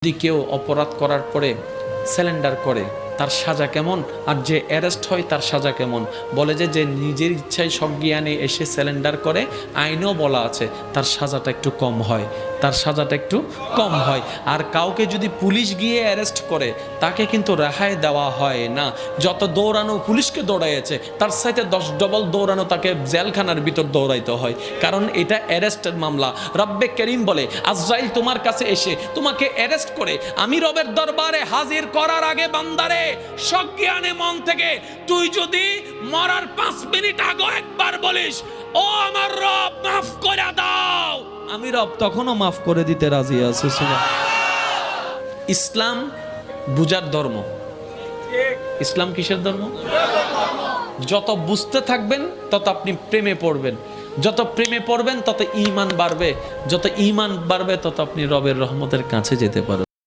যদি কেউ অপরাধ করার পরে স্যালেন্ডার করে তার সাজা কেমন, আর যে অ্যারেস্ট হয় তার সাজা কেমন? বলে যে নিজের ইচ্ছায় সজ্ঞানে এসে স্যালেন্ডার করে, আইনেও বলা আছে তার সাজাটা একটু কম হয়, তার সাজাটা একটু কম হয়। আর কাউকে যদি পুলিশ গিয়ে অ্যারেস্ট করে তাকে কিন্তু রেহাই দেওয়া হয় না। যত দৌড়ানো পুলিশকে দৌড়াইছে তার সাথে 10 ডবল দৌড়ানো তাকে জেলখানার ভিতর দৌড়াইতে হয়, কারণ এটা অ্যারেস্টের মামলা। রব্বে করিম বলে আজরাইল তোমার কাছে এসে তোমাকে অ্যারেস্ট করে আমি রবের দরবারে হাজির করার আগে বান্দারে সজ্ঞানে মন থেকে তুই যদি মরার 5 মিনিট আগে একবার বলিস ও আমার রব মাফ করে দাও, আমি রব তখনও মাফ করে দিতে রাজি আছি। ইসলাম বুঝার ধর্ম। ইসলাম কিসের ধর্ম? যত বুঝতে থাকবেন তত আপনি প্রেমে পড়বেন, যত প্রেমে পড়বেন তত ঈমান বাড়বে, যত ঈমান বাড়বে তত আপনি রবের রহমতের কাছে যেতে পারবেন।